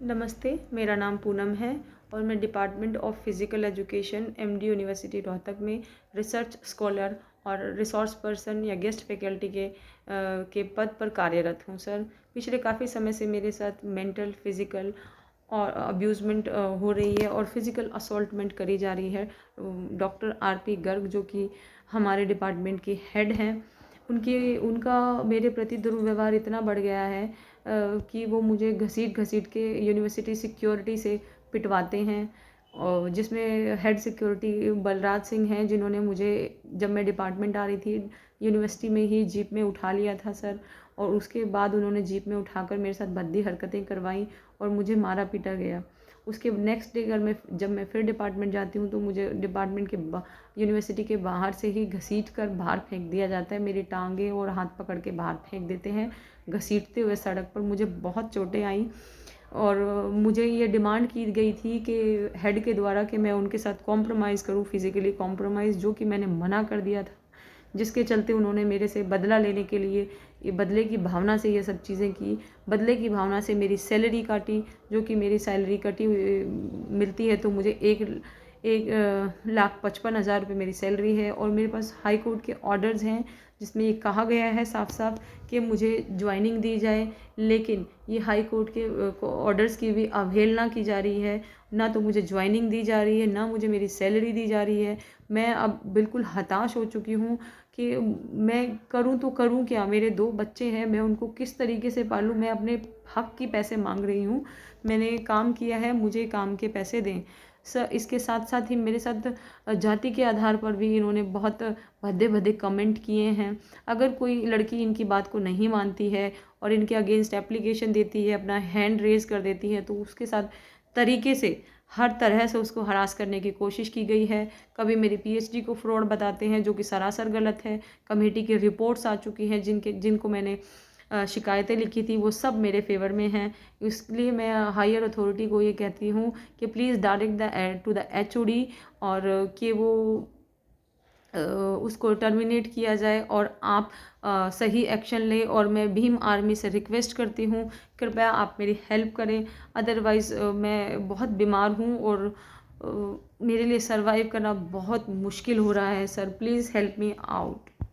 नमस्ते, मेरा नाम पूनम है और मैं department of physical education MD university Rohtak में रिसर्च स्कॉलर और रिसोर्स पर्सन या गेस्ट फैकल्टी के पद पर कार्यरत हूँ सर। पिछले काफ़ी समय से मेरे साथ मेंटल, फिज़िकल और अब्यूज़मेंट हो रही है और फिज़िकल असॉल्टमेंट करी जा रही है। डॉक्टर आरपी गर्ग जो कि हमारे डिपार्टमेंट की हेड हैं, उनका मेरे प्रति दुर्व्यवहार इतना बढ़ गया है कि वो मुझे घसीट-घसीट के यूनिवर्सिटी सिक्योरिटी से पिटवाते हैं। और जिसमें हेड सिक्योरिटी बलराज सिंह हैं, जिन्होंने मुझे जब मैं डिपार्टमेंट आ रही थी यूनिवर्सिटी में ही जीप में उठा लिया था सर। और उसके बाद उन्होंने जीप में उठाकर मेरे साथ भद्दी हरकतें करवाई और मुझे मारा पीटा गया। उसके नेक्स्ट डे जब मैं फिर डिपार्टमेंट जाती हूँ तो मुझे डिपार्टमेंट के यूनिवर्सिटी के बाहर से ही घसीट कर बाहर फेंक दिया जाता है। मेरी टांगें और हाथ पकड़ के बाहर फेंक देते हैं घसीटते हुए सड़क पर। मुझे बहुत चोटें आई और मुझे ये डिमांड की गई थी कि हेड के द्वारा कि मैं उनके साथ कॉम्प्रोमाइज़ करूँ, फिज़िकली कॉम्प्रोमाइज़, जो कि मैंने मना कर दिया था। जिसके चलते उन्होंने मेरे से बदला लेने के लिए ये बदले की भावना से ये सब चीज़ें की। बदले की भावना से मेरी सैलरी काटी, जो कि मेरी सैलरी कटी हुई मिलती है तो मुझे 1,55,000 रुपये मेरी सैलरी है। और मेरे पास हाई कोर्ट के ऑर्डर्स हैं जिसमें ये कहा गया है साफ साफ कि मुझे ज्वाइनिंग दी जाए, लेकिन ये हाई कोर्ट के ऑर्डर्स की भी अवहेलना की जा रही है। ना तो मुझे ज्वाइनिंग दी जा रही है, ना मुझे मेरी सैलरी दी जा रही है। मैं अब बिल्कुल हताश हो चुकी हूँ कि मैं करूँ तो करूँ क्या? मेरे 2 बच्चे हैं, मैं उनको किस तरीके से पालूँ? मैं अपने हक़ की पैसे माँग रही हूँ। मैंने काम किया है, मुझे काम के पैसे दें। सर, इसके साथ-साथ ही मेरे साथ जाति के आधार पर भी इन्होंने बहुत भद्दे-भद्दे कमेंट किए हैं। अगर कोई लड़की इनकी बात को नहीं मानती है और इनके अगेंस्ट एप्लीकेशन देती है, अपना हैंड रेज़ कर देती है, तो उसके साथ तरीके से हर तरह से उसको हरास करने की कोशिश की गई है। कभी मेरी पीएचडी को फ्रॉड बताते हैं, जो कि सरासर गलत है। कमेटी की रिपोर्ट्स आ चुकी हैं जिनको मैंने शिकायतें लिखी थी, वो सब मेरे फ़ेवर में हैं। इसलिए मैं हायर अथॉरिटी को ये कहती हूँ कि please direct to the HOD और कि वो उसको टर्मिनेट किया जाए और आप सही एक्शन लें। और मैं भीम आर्मी से रिक्वेस्ट करती हूँ, कृपया आप मेरी हेल्प करें। अदरवाइज़ मैं बहुत बीमार हूँ और मेरे लिए सर्वाइव करना बहुत मुश्किल हो रहा है sir. Please help me out.